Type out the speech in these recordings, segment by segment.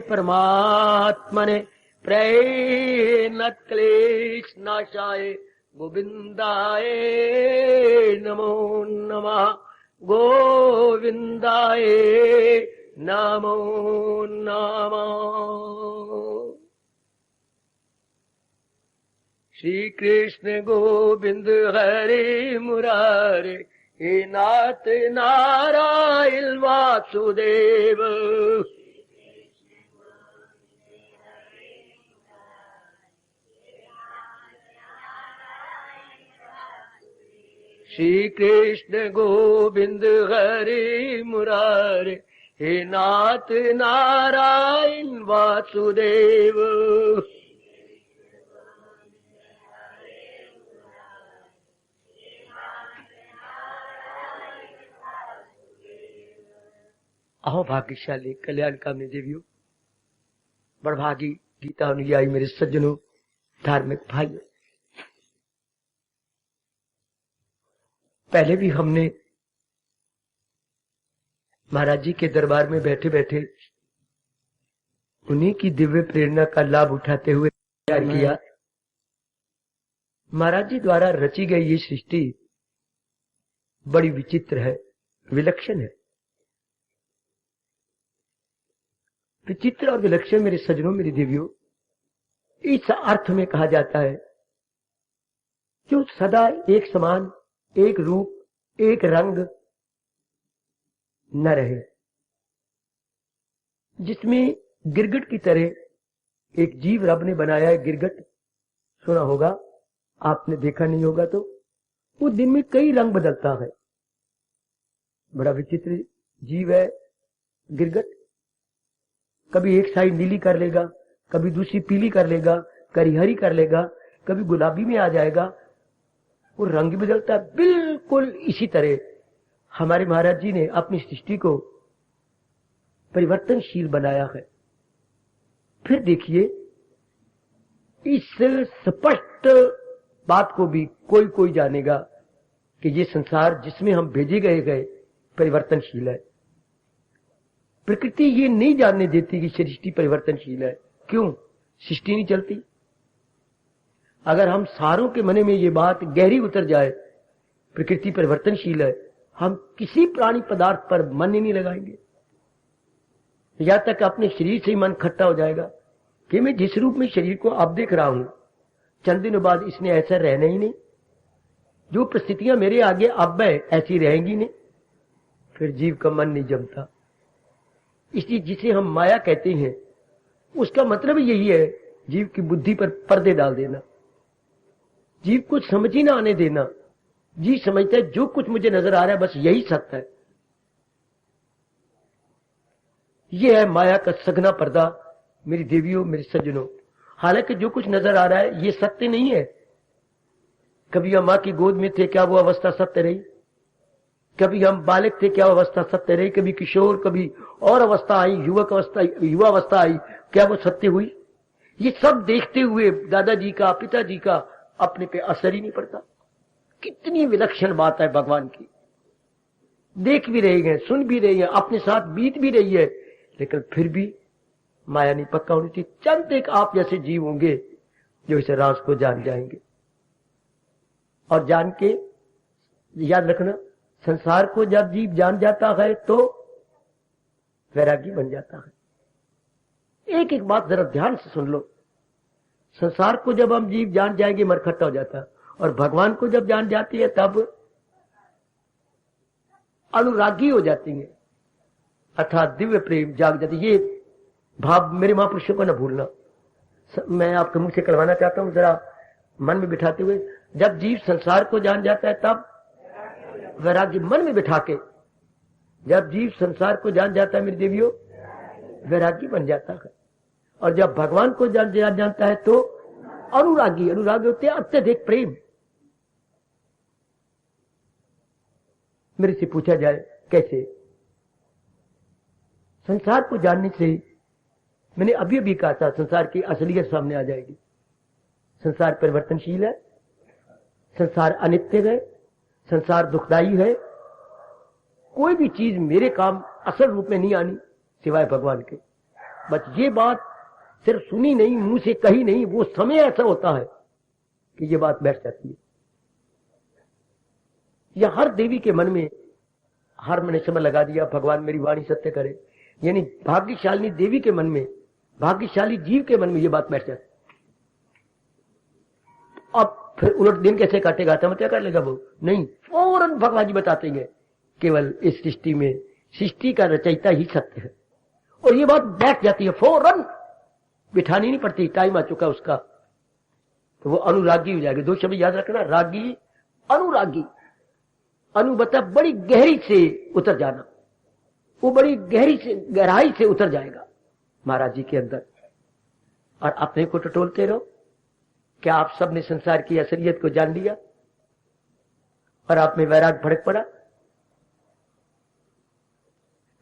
परमात्मने प्रेण क्लेश नाशाय गोविंदाय नमो नमः। गोविंदाय नमो नमः। श्री कृष्ण गोविंद हरे मुरारे, हे नाथ नारायण वासुदेव। श्री कृष्ण गोविंद हरे मुरारे, हे नाथ नारायण वासुदेव। अहो भाग्यशाली कल्याणकामी देवियों, बड़भागी गीता अनुयायी मेरे सज्जनों, धार्मिक भाइयों, पहले भी हमने महाराज जी के दरबार में बैठे बैठे उन्हीं की दिव्य प्रेरणा का लाभ उठाते हुए तैयार किया। महाराज जी द्वारा रची गई ये सृष्टि बड़ी विचित्र है, विलक्षण है। विचित्र और विलक्षण मेरे सज्जनों, मेरी देवियों, इस अर्थ में कहा जाता है जो सदा एक समान, एक रूप, एक रंग न रहे, जिसमें गिरगिट की तरह एक जीव रब ने बनाया है। गिरगिट सुना होगा, आपने देखा नहीं होगा तो वो दिन में कई रंग बदलता है। बड़ा विचित्र जीव है गिरगिट। कभी एक साइड नीली कर लेगा, कभी दूसरी पीली कर लेगा, कभी हरी कर लेगा, कभी गुलाबी में आ जाएगा। वो रंग बदलता है। बिल्कुल इसी तरह हमारे महाराज जी ने अपनी सृष्टि को परिवर्तनशील बनाया है। फिर देखिए, इस स्पष्ट बात को भी कोई कोई जानेगा कि ये संसार जिसमें हम भेजे गए परिवर्तनशील है। प्रकृति ये नहीं जानने देती कि सृष्टि परिवर्तनशील है। क्यों? सृष्टि नहीं चलती। अगर हम सारों के मन में ये बात गहरी उतर जाए, प्रकृति परिवर्तनशील है, हम किसी प्राणी पदार्थ पर मन ही नहीं लगाएंगे। यहां तक अपने शरीर से ही मन खट्टा हो जाएगा कि मैं जिस रूप में शरीर को अब देख रहा हूं, चंद दिनों बाद इसने ऐसा रहना ही नहीं। जो परिस्थितियां मेरे आगे अब है ऐसी रहेंगी नहीं। फिर जीव का मन नहीं जमता। इसलिए जिसे हम माया कहते हैं, उसका मतलब यही है, जीव की बुद्धि पर पर्दे डाल देना, जीव को समझ ही ना आने देना। जीव समझता है जो कुछ मुझे नजर आ रहा है बस यही सत्य है। यह है माया का सघना पर्दा मेरी देवियों, मेरे सज्जनों। हालांकि जो कुछ नजर आ रहा है ये सत्य नहीं है। कभी हम मां की गोद में थे, क्या वो अवस्था सत्य रही? कभी हम बालक थे, क्या अवस्था सत्य रही? कभी किशोर, कभी और अवस्था आई, युवक अवस्था, युवा अवस्था आई, क्या वो सत्य हुई? ये सब देखते हुए दादाजी का, पिताजी का अपने पे असर ही नहीं पड़ता। कितनी विलक्षण बात है भगवान की। देख भी रहे हैं, सुन भी रहे हैं, अपने साथ बीत भी रही है, लेकिन फिर भी माया नहीं पक्का होनी चाहिए। चंद एक आप जैसे जीव होंगे जो इस राज को जान जाएंगे, और जान के याद रखना, संसार को जब जीव जान जाता है तो वैरागी बन जाता है। एक एक बात जरा ध्यान से सुन लो। संसार को जब हम जीव जान जाएंगे मरखट्टा हो जाता है, और भगवान को जब जान जाती है तब अनुरागी हो जाती है, अर्थात दिव्य प्रेम जाग जाती। ये भाव मेरे महापुरुषों को न भूलना। मैं आपके मुंह से करवाना चाहता हूं, जरा मन में बिठाते हुए। जब जीव संसार को जान जाता है तब वैराग्य मन में बिठा के, जब जीव संसार को जान जाता है मेरी देवियों, वैरागी बन जाता है। और जब भगवान को जान जानता है तो अनुरागी। अनुरागी होते हैं अत्यधिक प्रेम। मेरे से पूछा जाए कैसे? संसार को जानने से, मैंने अभी अभी कहा था, संसार की असलियत सामने आ जाएगी। संसार परिवर्तनशील है, संसार अनित्य है, संसार दुखदाई है। कोई भी चीज मेरे काम असल रूप में नहीं आनी सिवाय भगवान के। बस ये बात सिर्फ सुनी नहीं, मुंह से कही नहीं, वो समय ऐसा होता है कि ये बात बैठ जाती है। यह हर देवी के मन में, हर मैंने समय लगा दिया भगवान मेरी वाणी सत्य करे, यानी भाग्यशाली देवी के मन में, भाग्यशाली जीव के मन में ये बात बैठ जाती। अब फिर उलट दिन कैसे काटेगा, आत्महत्या कर लेगा वो? नहीं, फौरन भगवान जी बताते हैं केवल इस सृष्टि में सृष्टि का रचयिता ही सत्य है, और ये बात बैठ जाती है, फौरन बिठानी नहीं पड़ती, टाइम आ चुका उसका, तो वो अनुरागी हो जाएगा। दो शब्द याद रखना, रागी, अनुरागी। अनुबता बड़ी गहरी से उतर जाना, वो बड़ी गहरी से, गहराई से उतर जाएगा महाराज जी के अंदर, और अपने को टटोलते रहो। क्या आप सबने संसार की असलियत को जान लिया और आप में वैराग भड़क पड़ा?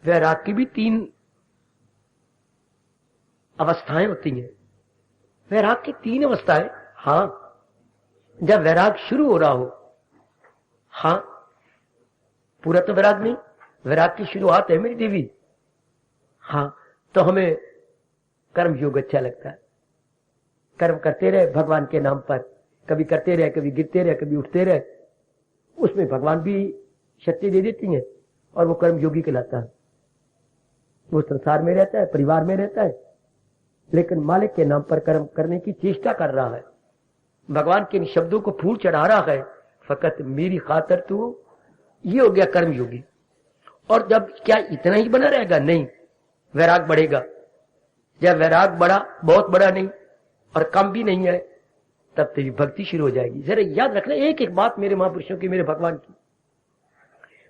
वैराग की भी 3 अवस्थाएं होती हैं। वैराग की 3 अवस्थाएं, हाँ, जब वैराग शुरू हो रहा हो, हाँ, पूरा तो वैराग नहीं, वैराग की शुरुआत है मेरी देवी, हाँ, तो हमें कर्म योग अच्छा लगता है। कर्म करते रहे भगवान के नाम पर, कभी करते रहे, कभी गिरते रहे, कभी उठते रहे, उसमें भगवान भी शक्ति दे देती है और वो कर्म योगी कहलाता है। वो संसार में रहता है, परिवार में रहता है, लेकिन मालिक के नाम पर कर्म करने की चेष्टा कर रहा है। भगवान के इन शब्दों को फूल चढ़ा रहा है, फकत मेरी खातर तू, ये हो गया कर्म योगी। और जब क्या इतना ही बना रहेगा? नहीं, वैराग बढ़ेगा। जब वैराग बढ़ा, बहुत बड़ा नहीं और कम भी नहीं है, तब तेरी भक्ति शुरू हो जाएगी। जरा याद रखना एक एक बात मेरे महापुरुषों की, मेरे भगवान की।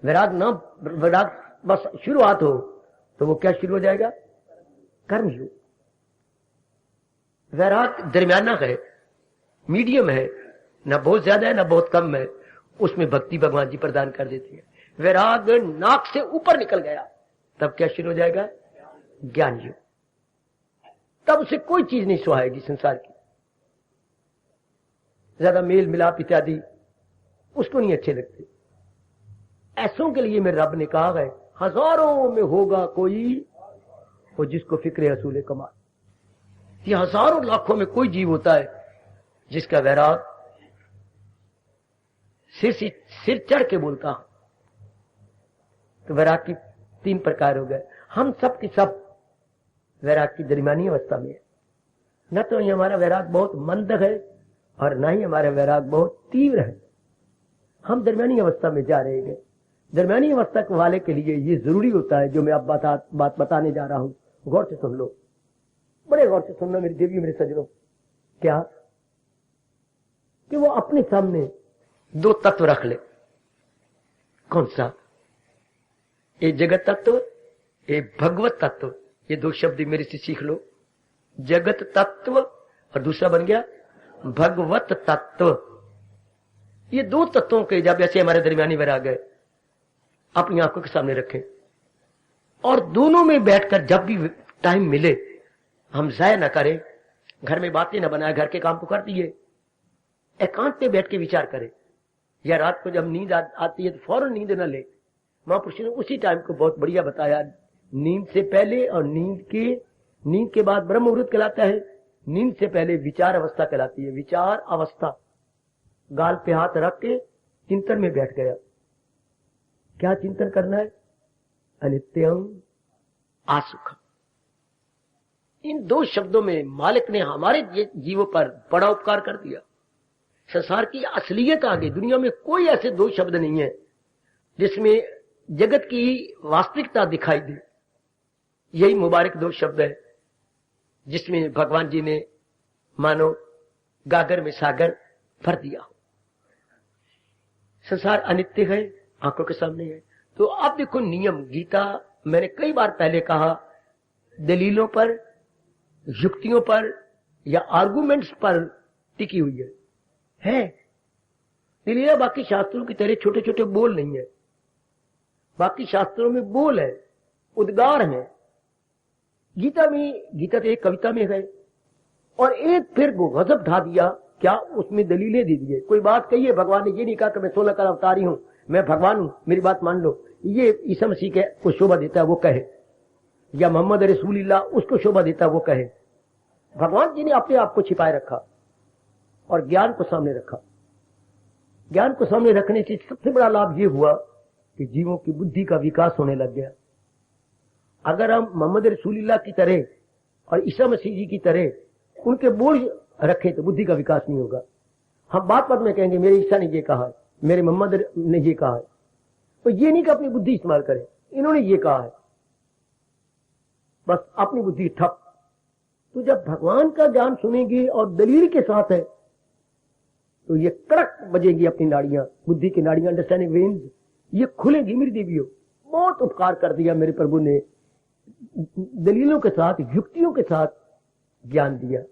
वैराग ना, वैराग बस शुरुआत हो तो वो क्या शुरू हो जाएगा? कर्मयोग। वैराग दरमियाना है, मीडियम है, ना बहुत ज्यादा है ना बहुत कम है, उसमें भक्ति भगवान जी प्रदान कर देती है। वैराग नाक से ऊपर निकल गया, तब क्या शुरू हो जाएगा? ज्ञान योग। तब उसे कोई चीज नहीं सुहाएगी संसार की, ज्यादा मेल मिलाप इत्यादि उसको नहीं अच्छे लगते। ऐसों के लिए मेरे रब ने कहा है, हजारों में होगा कोई वो जिसको फिक्र असूल कमाल। ये हजारों लाखों में कोई जीव होता है जिसका वैराग सिर चढ़ के बोलता। तो वैराग की 3 प्रकार हो गए। हम सब के सब वैराग की दरमियानी अवस्था में है। न तो ये हमारा वैराग बहुत मंद है और न ही हमारा वैराग बहुत तीव्र है, हम दरमियानी अवस्था में जा रहे हैं। दरमियानी अवस्था वाले के लिए ये जरूरी होता है जो मैं अब बात बताने जा रहा हूं, गौर से सुन लो, बड़े गौर से सुनना मेरी देवी, मेरे सजनों। क्या कि वो अपने सामने 2 तत्व रख ले। कौन सा? एक जगत तत्व, एक भगवत तत्व। ये 2 शब्द मेरे से सीख लो, जगत तत्व और दूसरा बन गया भगवत तत्व। ये 2 तत्वों के जब ऐसे हमारे दरमियानी वैराग है, अपनी आंखों के सामने रखें और दोनों में बैठकर जब भी टाइम मिले हम जाया ना करें, घर में बातें ना बनाए, घर के काम को कर दिए, एकांत में बैठ के विचार करें। या रात को जब नींद आती है तो फौरन नींद न ले। महापुरुषों ने उसी टाइम को बहुत बढ़िया बताया, नींद से पहले और नींद के बाद ब्रह्म मुहूर्त कहलाता है, नींद से पहले विचार अवस्था कहलाती है। विचार अवस्था, गाल पे हाथ रख के चिंतन में बैठ गया। क्या चिंतन करना है? अनित्यम आसुखम। इन 2 शब्दों में मालिक ने हमारे जीवों पर बड़ा उपकार कर दिया। संसार की असलियत आगे दुनिया में कोई ऐसे 2 शब्द नहीं है जिसमें जगत की वास्तविकता दिखाई दे। यही मुबारक 2 शब्द है जिसमें भगवान जी ने मानो गागर में सागर भर दिया। संसार अनित्य है, आंखों के सामने है। तो अब देखो नियम, गीता मैंने कई बार पहले कहा, दलीलों पर, युक्तियों पर या आर्गुमेंट्स पर टिकी हुई है। दलील बाकी शास्त्रों की तरह छोटे छोटे बोल नहीं है। बाकी शास्त्रों में बोल है, उद्गार है। गीता तो एक कविता में है और एक फिर गजब ढा दिया, क्या उसमें दलीलें दे दिए। कोई बात कही है, भगवान ने ये नहीं कहा कि मैं 16 का अवतारी हूं, मैं भगवान हूं, मेरी बात मान लो। ये ईसा मसीह के को शोभा देता है वो कहे, या मोहम्मद रसूलुल्लाह उसको शोभा देता वो कहे। भगवान जी ने अपने आप को छिपाए रखा और ज्ञान को सामने रखा। ज्ञान को सामने रखने से सबसे बड़ा लाभ ये हुआ कि जीवों की बुद्धि का विकास होने लग गया। अगर हम मोहम्मद रसूलुल्लाह की तरह और ईसा मसीह जी की तरह उनके बोझ रखें तो बुद्धि का विकास नहीं होगा। हम बात बात में कहेंगे मेरे ईसा ने ये कहा है, मेरे मोहम्मद ने ये कहा है, तो ये नहीं कि अपनी बुद्धि इस्तेमाल करें, इन्होंने ये कहा है, बस अपनी बुद्धि ठप। तो जब भगवान का ज्ञान सुनेंगे और दलील के साथ है तो ये कड़क बजेंगी अपनी नाड़ियां, बुद्धि की नाड़ियां, अंडरस्टैंडिंग वेन्स, ये खुलेगी। मेरी देवियों, बहुत उपकार कर दिया मेरे प्रभु ने, दलीलों के साथ, युक्तियों के साथ ज्ञान दिया,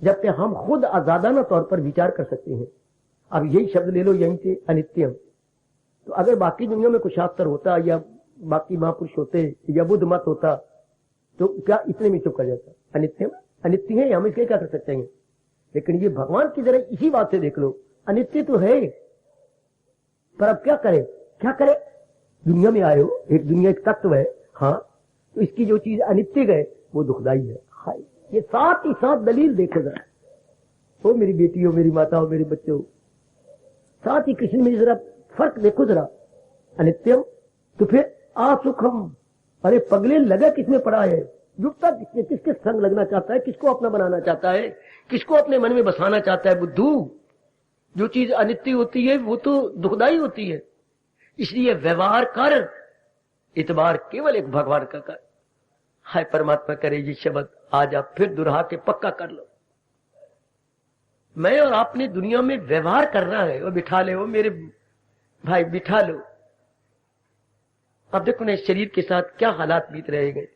जब तक हम खुद आजादाना तौर पर विचार कर सकते हैं। अब यही शब्द ले लो यहीं से, अनित्यम। तो अगर बाकी दुनिया में कुछ शास्त्र होता या बाकी महापुरुष होते या बुद्ध मत होता तो क्या इतने में चुप कर जाता? अनित्यम अनित्य है, हम इसके क्या कर सकते हैं? लेकिन ये भगवान की तरह इसी बात से देख लो, अनित्य तो है, पर अब क्या करे? क्या करे? दुनिया में आए हो, एक दुनिया एक तत्व है, हाँ, तो इसकी जो चीज अनित्य है वो दुखदाई है। हाँ, ये साथ ही साथ दलील देखो जरा, हो मेरी बेटी हो, मेरी माता हो, मेरे बच्चे हो, साथ ही कृष्ण में जरा फर्क देखो जरा। अनित्यम तो फिर असुखम, अरे पगले लगा किसमें पड़ा है? युक्ता किसने, किसके संग लगना चाहता है, किसको अपना बनाना चाहता है, किसको अपने मन में बसाना चाहता है? बुद्धू, जो चीज अनित्य होती है वो तो दुखदाई होती है, इसलिए व्यवहार कर, इतबार केवल एक भगवान का कर। हाय परमात्मा करे ये शब्द आज आप फिर दुहरा के पक्का कर लो। मैं और आपने दुनिया में व्यवहार करना है, वो बिठा ले, वो मेरे भाई बिठा लो। अब देखो ना, शरीर के साथ क्या हालात बीत रहे गए,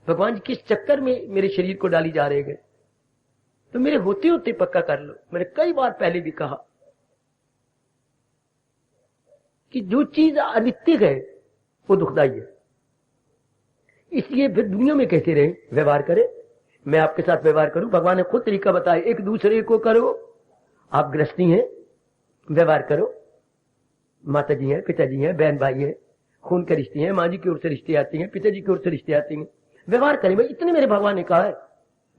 भगवान जी किस चक्कर में मेरे शरीर को डाली जा रहे गए। तो मेरे होते होते पक्का कर लो। मैंने कई बार पहले भी कहा कि जो चीज अनित्य है वो दुखदाई है, इसलिए फिर दुनिया में कहते रहे व्यवहार करे, मैं आपके साथ व्यवहार करूं। भगवान ने खुद तरीका बताया, एक दूसरे को करो। आप गृहस्थी हैं, व्यवहार करो, माता जी हैं, पिताजी हैं, बहन भाई हैं, खून के रिश्ते हैं, माँ जी की ओर से रिश्ते आती हैं, पिताजी की ओर से रिश्ते आती हैं, व्यवहार करें भाई, इतने मेरे भगवान ने कहा है,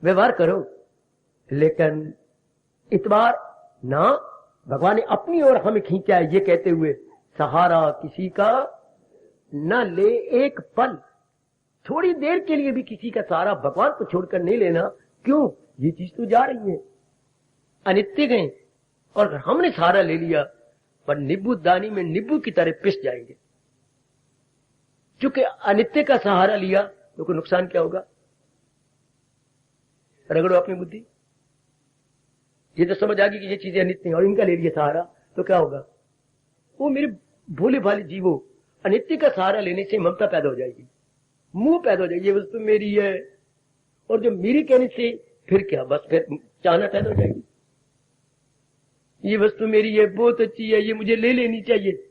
व्यवहार करो। लेकिन इतबार ना, भगवान ने अपनी ओर हमें खींचा है ये कहते हुए, सहारा किसी का न ले एक पल, थोड़ी देर के लिए भी किसी का सहारा भगवान को छोड़कर नहीं लेना। क्यों? ये चीज तो जा रही है, अनित्य गए, और हमने सहारा ले लिया पर नींबू दानी में नींबू की तरह पिस जाएंगे। क्योंकि अनित्य का सहारा लिया तो कोई नुकसान क्या होगा? रगड़ो अपनी बुद्धि, ये तो समझ आ गई कि ये चीजें अनित्य हैं और इनका ले लिया सहारा तो क्या होगा? वो मेरे भोले भाले जीवो, अनित्य का सहारा लेने से ममता पैदा हो जाएगी, मुंह पैदा हो जाएगी, ये वस्तु मेरी है, और जो मेरी कहने से फिर क्या, बस फिर चाहना पैदा हो जाएगी, ये वस्तु मेरी है, बहुत अच्छी है, ये मुझे ले लेनी चाहिए।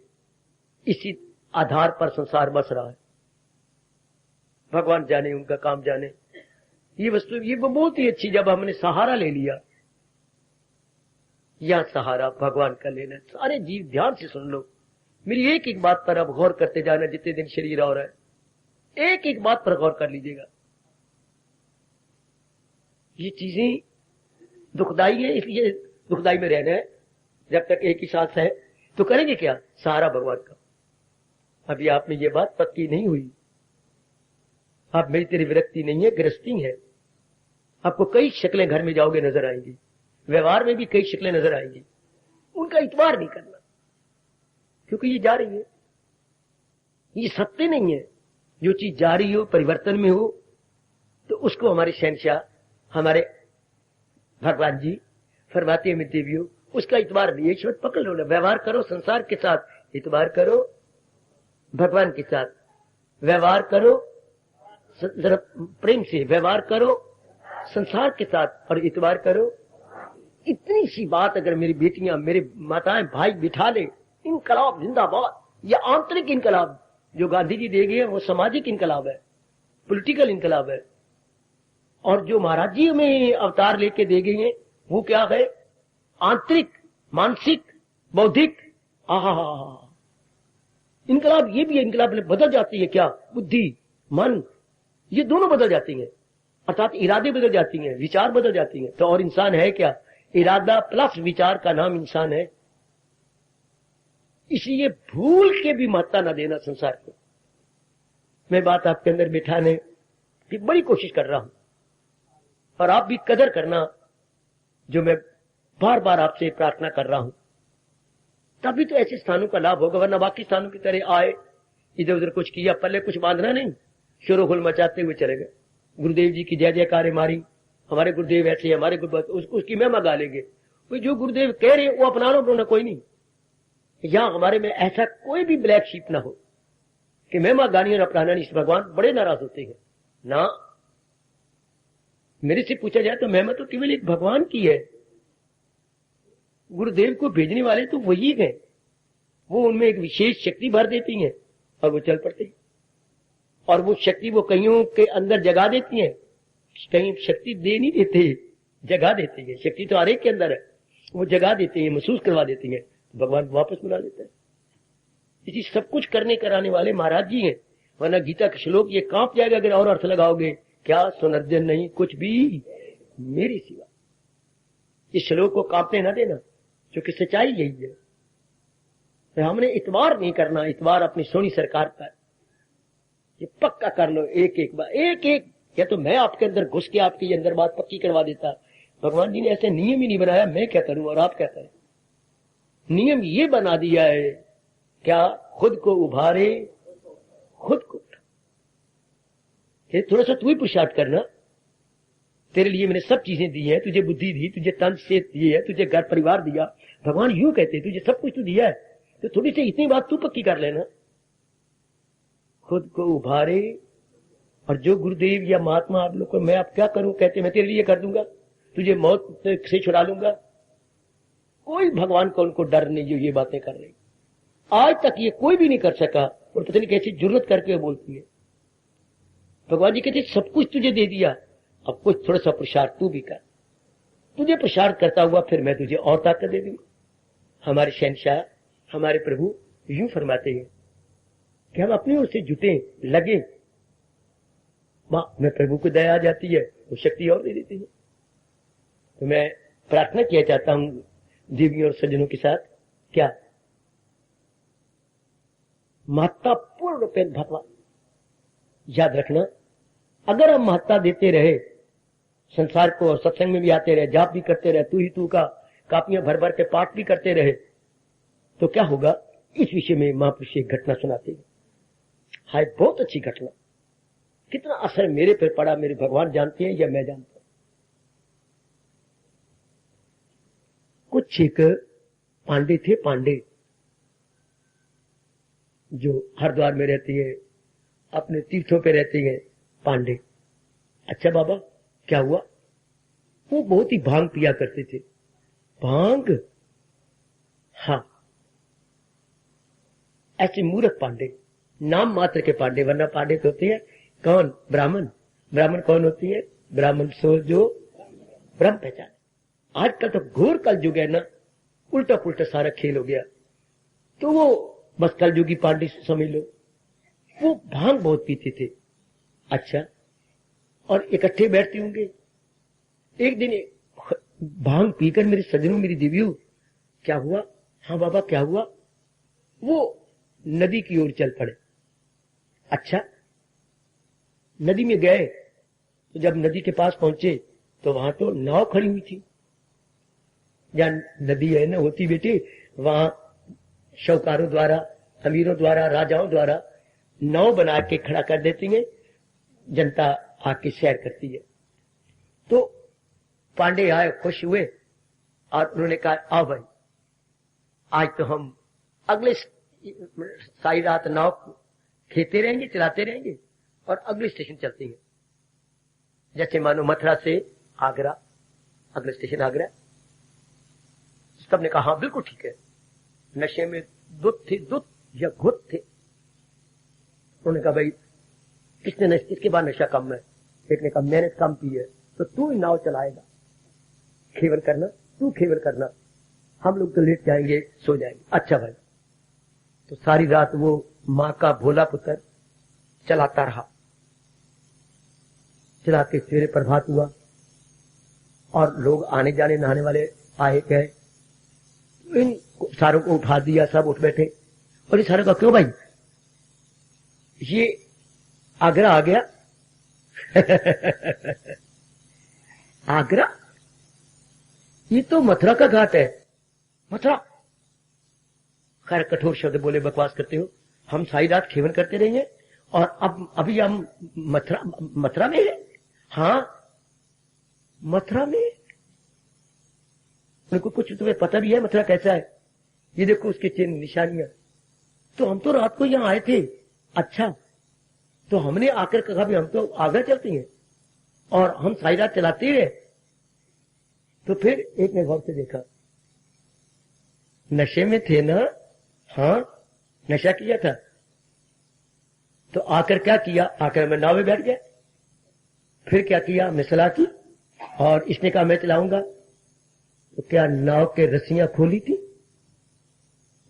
इसी आधार पर संसार बस रहा है। भगवान जाने, उनका काम जाने, ये वस्तु ये बहुत ही अच्छी, जब हमने सहारा ले लिया, यह सहारा भगवान का लेना। सारे जीव ध्यान से सुन लो, मेरी एक एक बात पर अब गौर करते जाना, जितने दिन शरीर और है, एक एक बात पर गौर कर लीजिएगा। ये चीजें दुखदाई है, इसलिए दुखदाई में रहना है। जब तक एक ही सांस है तो करेंगे क्या? सहारा भगवान का। अभी आप में ये बात पक्की नहीं हुई, आप मेरी तेरी विरक्ति नहीं है, गृहस्थी है। आपको कई शक्लें घर में जाओगे नजर आएंगी, व्यवहार में भी कई शक्लें नजर आएंगी, उनका इतबार नहीं करना, क्योंकि ये जा रही है, ये सत्य नहीं है। जो चीज जा रही हो, परिवर्तन में हो, तो उसको हमारे शहंशाह, हमारे भगवान जी फरमाते हैं देवियों, उसका इतबार नहीं है। ईश्वर पकड़ लो ना, व्यवहार करो संसार के साथ, इतबार करो भगवान के साथ, व्यवहार करो जरा प्रेम से, व्यवहार करो संसार के साथ, और इतबार करो। इतनी सी बात अगर मेरी बेटियां, मेरे माताएं, भाई बिठा ले, इनकलाब जिंदाबाद। ये आंतरिक इनकलाब जो गांधी जी दे गए वो सामाजिक इनकलाब है, पॉलिटिकल इनकलाब है। और जो महाराज जी में अवतार लेके दे गए हैं वो क्या है? आंतरिक, मानसिक, बौद्धिक। आहा, इनकलाब ये भी इनकलाब बदल जाती है क्या? बुद्धि, मन, ये दोनों बदल जाती हैं, अर्थात इरादे बदल जाती हैं, विचार बदल जाती हैं। तो और इंसान है क्या? इरादा प्लस विचार का नाम इंसान है। इसलिए भूल के भी महत्ता न देना संसार को। मैं बात आपके अंदर बिठाने की बड़ी कोशिश कर रहा हूं, और आप भी कदर करना, जो मैं बार बार आपसे प्रार्थना कर रहा हूं। तभी तो ऐसे स्थानों का लाभ होगा, वरना बाकी स्थानों की तरह आए, इधर उधर कुछ किया, पल्ले कुछ बांधना नहीं, शोरोगुल मचाते हुए चले गए। गुरुदेव जी की जय जयकारें मारी, हमारे गुरुदेव ऐसे, हमारे उसकी महिमा गा लेंगे। जो गुरुदेव कह रहे वो अपना लो, अपना कोई नहीं। यहां हमारे में ऐसा कोई भी ब्लैक शीप ना हो कि महिमा गानी और अपनाना नहीं। भगवान बड़े नाराज होते हैं ना। मेरे से पूछा जाए तो महिमा तो केवल एक भगवान की है। गुरुदेव को भेजने वाले तो वही हैं। वो उनमें एक विशेष शक्ति भर देती हैं और वो चल पड़ते हैं। और वो शक्ति वो कईयों के अंदर जगा देती हैं, कहीं शक्ति दे नहीं देते, जगा देती है। शक्ति तो हर एक के अंदर है, वो जगा देती है, महसूस करवा देती है, भगवान वापस बुला लेते हैं। इसी सब कुछ करने कराने वाले महाराज जी हैं। वरना गीता के श्लोक ये कांप जाएगा अगर और अर्थ लगाओगे। क्या सुनर्जन नहीं कुछ भी मेरे सिवा। इस श्लोक को कांपने न देना, क्योंकि सच्चाई यही है। तो हमने इतबार नहीं करना, इतबार अपनी सोनी सरकार पर ये पक्का कर लो। एक एक बार, एक एक, या तो मैं आपके अंदर घुस के आपके अंदर बात पक्की करवा देता। भगवान जी ने ऐसे नियम ही नहीं बनाया, मैं क्या करूं और आप क्या करें। नियम ये बना दिया है, क्या खुद को उभारे खुद को। थोड़ा सा तू ही पुरुषार्थ करना। तेरे लिए मैंने सब चीजें दी है, तुझे बुद्धि दी, तुझे तन से दिए है, तुझे घर परिवार दिया। भगवान यूं कहते तुझे सब कुछ तो दिया है, तो थोड़ी सी इतनी बात तू पक्की कर लेना। खुद को उभारे। और जो गुरुदेव या महात्मा आप लोग को मैं अब क्या करूं कहते, मैं तेरे लिए कर दूंगा, तुझे मौत से छुड़ा लूंगा। कोई भगवान को उनको डर नहीं जो ये बातें कर रही। आज तक ये कोई भी नहीं कर सका, और पता नहीं कैसी जुर्रत करके बोलती है। भगवान जी कहते सब कुछ तुझे दे दिया, अब कुछ थोड़ा सा पुरुषार्थ तू भी कर। तुझे पुरुषार्थ करता हुआ फिर मैं तुझे और ताकत दे दूंगा। हमारे शहंशाह, हमारे प्रभु यूं फरमाते हैं कि हम अपनी ओर से जुटे लगे, मैं प्रभु को दया आ जाती है, वो शक्ति और दे देती है। तो मैं प्रार्थना किया चाहता हूं देवियों और सज्जनों के साथ, क्या महत्ता पूर्ण रूप भगवान याद रखना। अगर हम महत्ता देते रहे संसार को और सत्संग में भी आते रहे, जाप भी करते रहे, तू ही तू का कापियां भर भर के पाठ भी करते रहे, तो क्या होगा। इस विषय में महापुरुष एक घटना सुनाते हैं। हाय बहुत अच्छी घटना, कितना असर मेरे पर पड़ा मेरे भगवान जानते हैं या मैं जानता हूं। कुछ एक पांडे थे, पांडे जो हरिद्वार में रहती है, अपने तीर्थों पे रहती है पांडे। अच्छा बाबा क्या हुआ। वो बहुत ही भांग पिया करते थे। भांग, हाँ, ऐसे मूर्ख पांडे, नाम मात्र के पांडे, वरना पांडे तो होते हैं कौन, ब्राह्मण। ब्राह्मण कौन होती है, ब्राह्मण सो जो ब्रह्म पहचान। आजकल तो घोर कल युग है ना, उल्टा पुल्टा सारा खेल हो गया। तो वो बस कल युगी पांडे समझ लो। वो भांग बहुत पीते थे। अच्छा, और इकट्ठे बैठते होंगे। एक दिन भांग पीकर मेरे सज्जनों, मेरी देवियों, क्या हुआ। हाँ बाबा क्या हुआ। वो नदी की ओर चल पड़े। अच्छा, नदी में गए तो जब नदी के पास पहुंचे तो वहां तो नाव खड़ी हुई थी। जहां नदी है ना होती बेटी, वहां शौकारों द्वारा, अमीरों द्वारा, राजाओं द्वारा नाव बना के खड़ा कर देती है, जनता आके सैर करती है। तो पांडे आए, खुश हुए और उन्होंने कहा आओ भाई, आज तो हम अगले सारी रात नाव खेते रहेंगे, चलाते रहेंगे और अगले स्टेशन चलते हैं। जैसे मानो मथुरा से आगरा, अगले स्टेशन आगरा। सबने कहा हाँ बिल्कुल ठीक है। नशे में दुध थे, दुध या घुत थे। उन्होंने कहा भाई किसके बाद नशा कम है। एक ने कहा मैंने कम पी है, तो तू ही नाव चलाएगा, खेवल करना, तू खेवल करना, हम लोग तो लेट जाएंगे, सो जाएंगे। अच्छा भाई। तो सारी रात वो माँ का भोला पुत्र चलाता रहा। चला के सवेरे प्रभात हुआ और लोग आने जाने नहाने वाले आए गए। इन सारों को उठा दिया, सब उठ बैठे और ये सारों का क्यों भाई, ये आगरा आ गया। आगरा, ये तो मथुरा का घाट है। मथुरा, खैर कठोर शब्द बोले, बकवास करते हो, हम सारी रात खेवन करते रहेंगे और अब अभी हम मथुरा में है। हाँ मथुरा में, उनको कुछ तुम्हें पता भी है मथुरा कैसा है? ये देखो उसके चिन्ह निशानियां। तो हम तो रात को यहां आए थे। अच्छा, तो हमने आकर कहा भी हम तो आगरा चलती हैं और हम सारी रात चलाते रहे। तो फिर एक ने गौर से देखा, नशे में थे ना? हाँ नशा किया था। तो आकर क्या किया, आकर मैं नाव में बैठ गया। फिर क्या किया, मैं सलाह की और इसने कहा मैं चलाऊंगा। तो क्या नाव के रस्सियां खोली थी?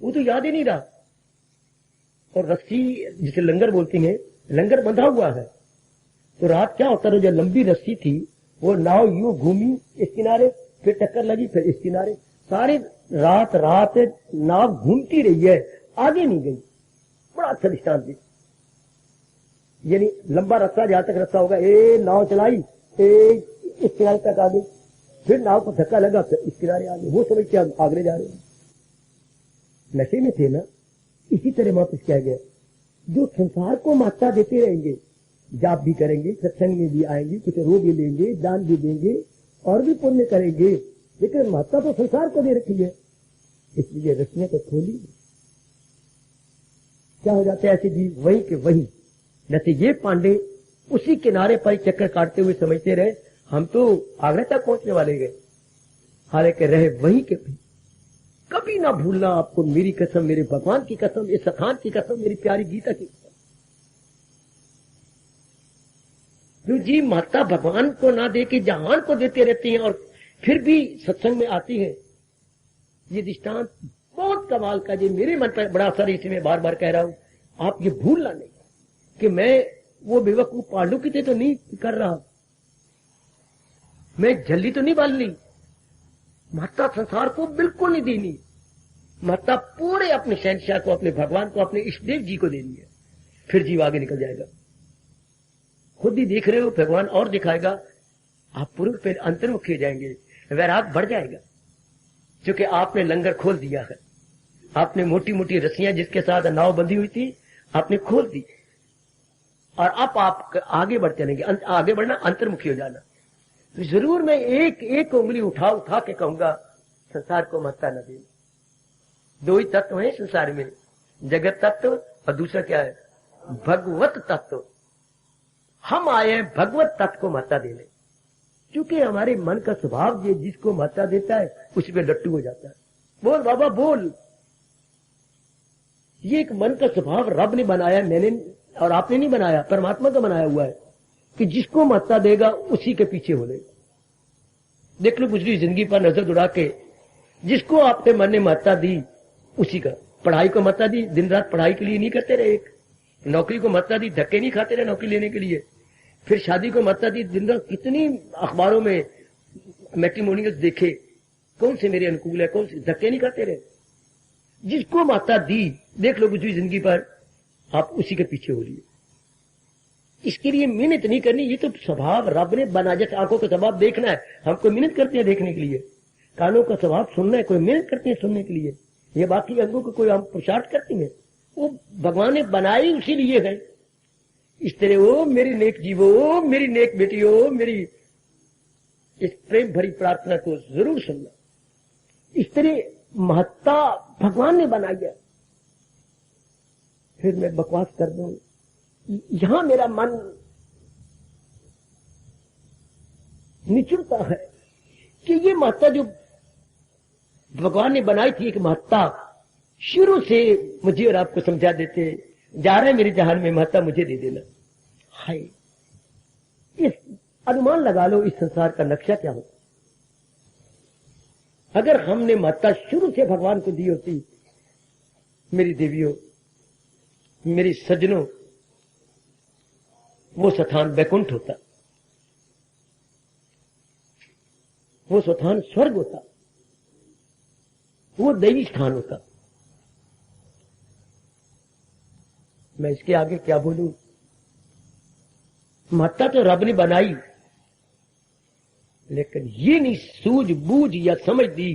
वो तो याद ही नहीं रहा। और रस्सी जिसे लंगर बोलती हैं, लंगर बंधा हुआ है। तो रात क्या होता है, जो लंबी रस्सी थी वो नाव यूं घूमी इस किनारे, फिर टक्कर लगी, फिर इस किनारे, सारी रात नाव घूमती रही है, आगे नहीं गई। बड़ा अच्छा दृष्टांत दी। यानी लंबा रास्ता, जहां तक रास्ता होगा, नाव चलाई, इस किनारे तक आ गई, फिर नाव को धक्का लगा, फिर इस किनारे आ गई। वो समझ के आगरे जा रहे हैं। नशे में थे ना? इसी तरह वापस क्या गया, जो संसार को महत्ता देते रहेंगे, जाप भी करेंगे, सत्संग में भी आएंगे, कुछ रो भी लेंगे, दान भी देंगे और भी पुण्य करेंगे, लेकिन महत्ता तो संसार को दे रखी है। इसलिए रस्सियां तो खोली। क्या हो जाता है ऐसे जीव, वही के वही। जैसे ये पांडे उसी किनारे पर चक्कर काटते हुए समझते रहे हम तो आगरा तक पहुंचने वाले गए, हालांकि रहे वही के वही। कभी ना भूलना आपको, मेरी कसम, मेरे भगवान की कसम, इस सखान की कसम, मेरी प्यारी गीता की कसम। जो जी माता भगवान को ना दे के जहान को देते रहते हैं और फिर भी सत्संग में आती है, ये दृष्टांत बहुत कमाल का। जी मेरे मन पर बड़ा असर, इसे मैं बार बार कह रहा हूं, आप ये भूलना नहीं कि मैं वो बेवकूफ पांडु की तरह तो नहीं कर रहा, मैं झल्ली तो नहीं बाल ली। महत्ता संसार को बिल्कुल नहीं देनी, महत्ता पूरे अपने शहंशाह को, अपने भगवान को, अपने इष्टदेव जी को देनी है। फिर जीव आगे निकल जाएगा। खुद ही देख रहे हो, भगवान और दिखाएगा, आप पूर्व पे अंतर्मुखी हो जाएंगे, वैराग बढ़ जाएगा। क्योंकि आपने लंगर खोल दिया है, आपने मोटी मोटी रस्सियां जिसके साथ नाव बंधी हुई थी आपने खोल दी, और अब आप आगे बढ़ चलेंगे। आगे बढ़ना, अंतर्मुखी हो जाना। तो जरूर मैं एक एक उंगली उठा के कहूंगा, संसार को महत्ता न देना। दो ही तत्व हैं संसार में, जगत तत्व और दूसरा क्या है, भगवत तत्व। हम आए हैं भगवत तत्व को महत्ता देने, क्योंकि हमारे मन का स्वभाव ये जिसको महत्ता देता है उसी पे लट्टू हो जाता है। बोल बाबा बोल। ये एक मन का स्वभाव रब ने बनाया, मैंने और आपने नहीं बनाया, परमात्मा का बनाया हुआ है कि जिसको महत्ता देगा उसी के पीछे हो लेगा। देख लो गुजरी जिंदगी पर नजर दौड़ा के, जिसको आपके मन ने महत्ता दी उसी का। पढ़ाई को महत्ता दी, दिन रात पढ़ाई के लिए नहीं करते रहे। एक नौकरी को महत्ता दी, धक्के नहीं खाते रहे नौकरी लेने के लिए। फिर शादी को महत्ता दी, दिन रात कितनी अखबारों में मैट्रिमोनियल्स देखे, कौन से मेरे अनुकूल है, कौन से, धक्के नहीं खाते रहे। जिसको महत्ता दी, देख लो गुजरी जिंदगी पर, आप उसी के पीछे हो लिए। इसके लिए मेहनत नहीं करनी, ये तो स्वभाव रब ने बना। जैसे आंखों का स्वभाव देखना है, हम कोई मेहनत करते हैं देखने के लिए। कानों का स्वभाव सुनना है, कोई मेहनत करते हैं सुनने के लिए। ये बाकी अंगों को कोई हम पुरुषार्थ करते हैं, वो भगवान ने बनाई उसी लिए है। इस तरह वो मेरी नेक जीवो, मेरी नेक बेटियों, मेरी इस प्रेम भरी प्रार्थना को जरूर सुनना। इस तरह महत्ता भगवान ने बनाई है। फिर मैं बकवास कर दूं, यहां मेरा मन निचुड़ता है कि ये महत्ता जो भगवान ने बनाई थी, एक महत्ता शुरू से मुझे और आपको समझा देते जा रहे हैं, मेरे जहान में महत्ता मुझे दे देना। हाय, इस अनुमान लगा लो इस संसार का नक्शा क्या होता। अगर हमने महत्ता शुरू से भगवान को दी होती, मेरी देवियों, मेरी सज्जनों, वो स्थान बैकुंठ होता। वो स्थान स्वर्ग होता, वो दैवी स्थान होता। मैं इसके आगे क्या बोलूं। महत्ता तो रब ने बनाई, लेकिन ये नहीं सूझ बूझ या समझ दी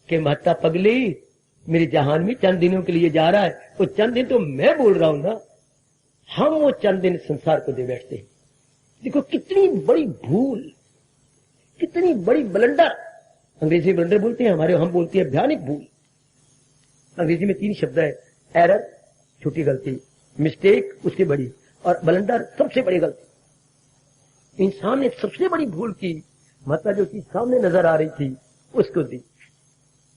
कि महत्ता पगली मेरे जहान में चंद दिनों के लिए जा रहा है। वो चंद दिन तो मैं बोल रहा हूं ना, हम वो चंद दिन संसार को दे बैठते हैं। देखो कितनी बड़ी भूल, कितनी बड़ी ब्लंडर। अंग्रेजी ब्लंडर बोलते हैं, हमारे हम बोलते हैं भयानक भूल। अंग्रेजी में 3 शब्द है, एरर छोटी गलती, मिस्टेक उससे बड़ी, और ब्लंडर सबसे बड़ी गलती। इंसान ने सबसे बड़ी भूल की, मतलब जो चीज सामने नजर आ रही थी उसको दी।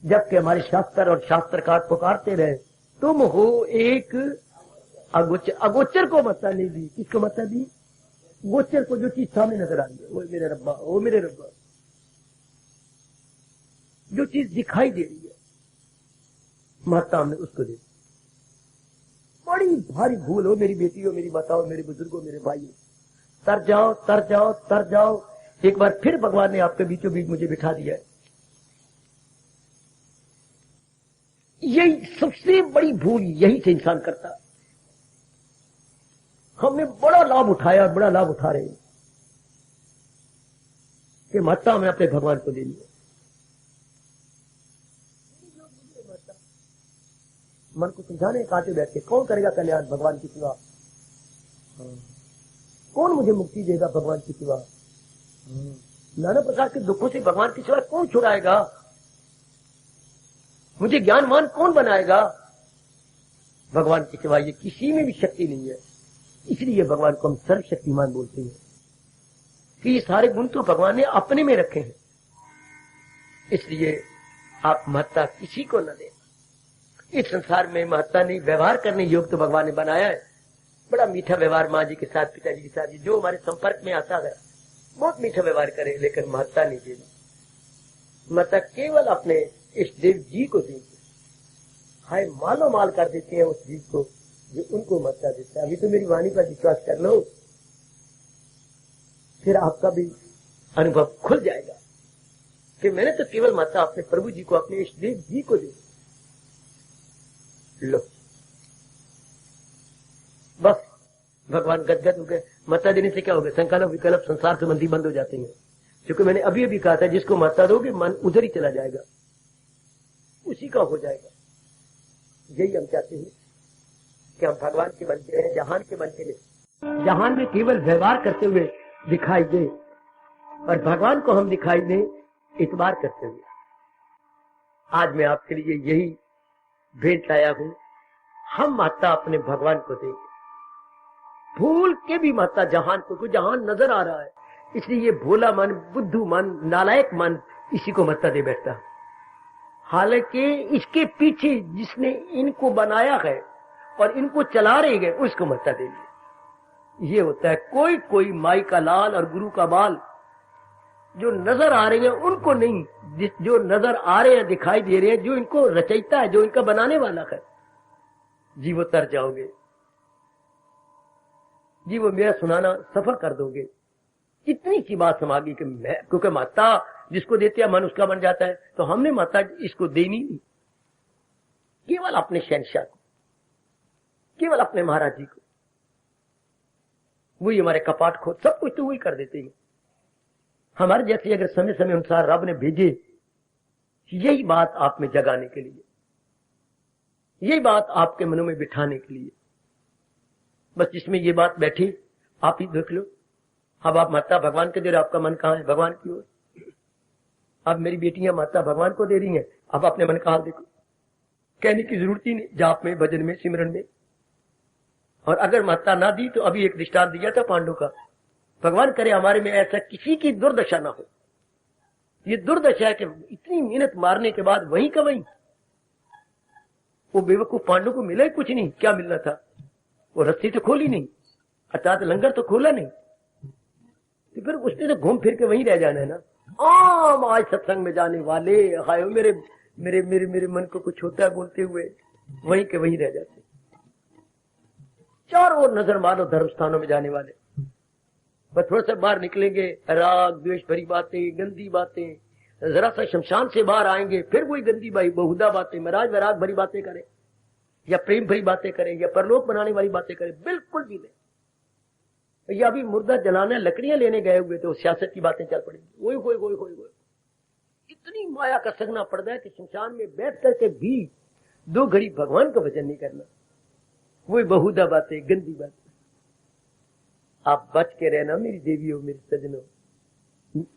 जबकि हमारे शास्त्र और शास्त्रकार पुकारते रहे, तुम हो एक अगोचर। अगोचर को मत्ता नहीं दी। किसको मत्ता दी? गोचर को, जो चीज सामने नजर आ रही है। वो मेरे रब्बा, वो मेरे रब्बा, जो चीज दिखाई दे रही है महत्ता हमने उसको दे। बड़ी भारी भूल हो मेरी बेटियों, मेरी माताओं, मेरे बुजुर्गों, मेरे भाइयों। तर जाओ, तर जाओ, तर जाओ। एक बार फिर भगवान ने आपके बीचों बीच मुझे बिठा दिया है। यही सबसे बड़ी भूल, यही से इंसान करता। हमने बड़ा लाभ उठाया और बड़ा लाभ उठा रहे हैं कि महत्ता हमें अपने भगवान को देनी है। मन को समझाने कांटे बैठ के, कौन करेगा कल्याण भगवान की सिवा? कौन मुझे मुक्ति देगा भगवान की सिवा? नाना प्रकार के दुखों से भगवान की सिवा कौन छुड़ाएगा? मुझे ज्ञानवान कौन बनाएगा? भगवान की सिवा ये किसी में भी शक्ति नहीं है। इसलिए भगवान को हम सर्वशक्तिमान बोलते हैं कि ये सारे गुण तो भगवान ने अपने में रखे हैं। इसलिए आप महत्ता किसी को न दें। इस संसार में महत्ता नहीं, व्यवहार करने योग्य तो भगवान ने बनाया है। बड़ा मीठा व्यवहार माँ जी के साथ, पिताजी के साथ, जो हमारे संपर्क में आता है बहुत मीठा व्यवहार करे, लेकिन महत्ता नहीं देना। महत्ता केवल अपने इष्ट देव जी को देंगे। हाय मालो माल कर देते हैं उस चीज को जो उनको महत्ता देता है। अभी तो मेरी वाणी पर विश्वास कर लो, फिर आपका भी अनुभव खुल जाएगा कि मैंने तो केवल महत्ता अपने प्रभु जी को, अपने इष्ट देव जी को दी। लो बस भगवान गदगद हो गए। महत्ता देने से क्या होगा? संकल्प विकल्प संसार संबंधी बंद हो जाते हैं। क्योंकि मैंने अभी अभी कहा था, जिसको महत्ता दोगे मन उधर ही चला जाएगा, उसी का हो जाएगा। यही हम चाहते हैं कि हम भगवान के बन के हैं, जहान के बन के नहीं। जहान में केवल व्यवहार करते हुए दिखाई दे और भगवान को हम दिखाई दे इतबार करते हुए। आज मैं आपके लिए यही भेंट लाया हूं। हम महत्ता अपने भगवान को देंगे, भूल के भी महत्ता जहान को। जहान नजर आ रहा है, इसलिए ये भोला मन, बुद्धू मन, नालायक मन इसी को महत्ता दे बैठता। हालांकि इसके पीछे जिसने इनको बनाया है और इनको चला रहे हैं उसको महत्ता देनी। ये होता है कोई कोई माई का लाल और गुरु का बाल। जो नजर आ रहे हैं उनको नहीं, जो नजर आ रहे हैं, दिखाई दे रहे हैं, जो इनको रचयिता है, जो इनका बनाने वाला है, जी वो तर जाओगे, जी वो मेरा सुनाना सफल कर दोगे। इतनी सी बात समागी कि मैं, क्योंकि महत्ता जिसको देते हैं मन उसका बन जाता है। तो हमने महत्ता इसको देनी नहीं, केवल अपने शहंशाह को, केवल अपने महाराज जी को। वही हमारे कपाट खोल, सब कुछ तो वही कर देते हैं। हमारे जैसे अगर समय समय अनुसार रब ने भेजे, यही बात आप में जगाने के लिए, यही बात आपके मनों में बिठाने के लिए। बस जिसमें ये बात बैठी आप ही देख लो। अब आप महत्ता भगवान के दे रहे, आपका मन कहाँ है? भगवान की ओर। अब मेरी बेटियां महत्ता भगवान को दे रही हैं, अब अपने मन का हाल देखो। कहने की जरूरत ही नहीं, जाप में, भजन में, सिमरन में। और अगर महत्ता ना दी तो अभी एक दृष्टांत दिया था पांडु का। भगवान करे हमारे में ऐसा किसी की दुर्दशा ना हो। ये दुर्दशा है कि इतनी मेहनत मारने के बाद वहीं का वहीं वो बेवकूफ पांडु को मिला ही कुछ नहीं। क्या मिलना था? वो रस्सी तो खोली नहीं, अर्थात लंगर तो खोला नहीं, तो फिर उसने तो घूम फिर के वहीं रह जाना है ना। आम आज सत्संग में जाने वाले हाय मेरे मेरे मेरे मेरे मन को कुछ होता है बोलते हुए वहीं के वहीं रह जाते। चारों ओर नजर मारो धर्म स्थानों में जाने वाले, बस थोड़ा सा बाहर निकलेंगे, राग द्वेष भरी बातें, गंदी बातें, जरा सा शमशान से बाहर आएंगे फिर वही गंदी भाई बहुधा बातें, महाराज वैराग भरी बातें करें या प्रेम भरी बातें करें या परलोक बनाने वाली बातें करें, बिल्कुल भी नहीं। या अभी मुर्दा जलाने लकड़ियां लेने गए हुए तो सियासत की बातें चल पड़ेंगी। वही कोई कोई कोई कोई इतनी माया का सगना पड़ता है कि शमशान में बैठ करके भी 2 घड़ी भगवान का भजन नहीं करना, वही बहुधा बातें, गंदी बातें। आप बच के रहना मेरी देवियों, मेरे सजनों,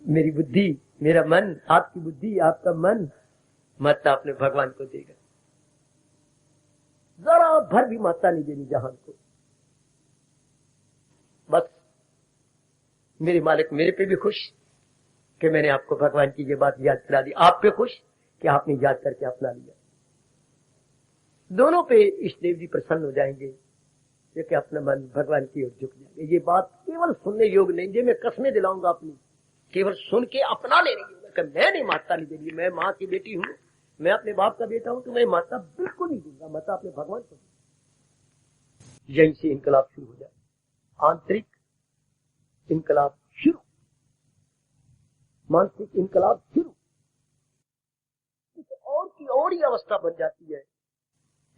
मेरी बुद्धि, मेरा मन, आपकी बुद्धि, आपका मन माता अपने भगवान को देगा। जरा भर भी माता नहीं देनी जहान को। बस मेरे मालिक मेरे पे भी खुश कि मैंने आपको भगवान की ये बात याद करा दी, आप पे खुश कि आपने याद करके अपना लिया। दोनों पे इष्ट देव जी प्रसन्न हो जाएंगे कि अपना मन भगवान की ओर झुक जाएगा। ये बात केवल सुनने योग्य नहीं, ये मैं कसमें दिलाऊंगा अपनी, केवल सुन के अपना लेने की। मैं नहीं माता नहीं देंगी, मैं माँ की बेटी हूँ, मैं अपने बाप का बेटा हूं, तो मैं माता बिल्कुल नहीं दूंगा, माता अपने भगवान को। यहीं से इनकलाब शुरू हो जाए, आंतरिक इनकलाब शुरू, मानसिक इनकलाब शुरू। कुछ और की और ही अवस्था बन जाती है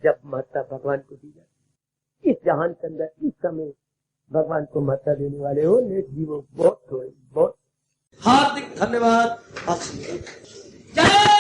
जब माता भगवान को दी जाती। इस जहान के अंदर इस समय भगवान को माता देने वाले हो नेक जीवो बहुत थोड़े, बहुत। हार्दिक धन्यवाद। जय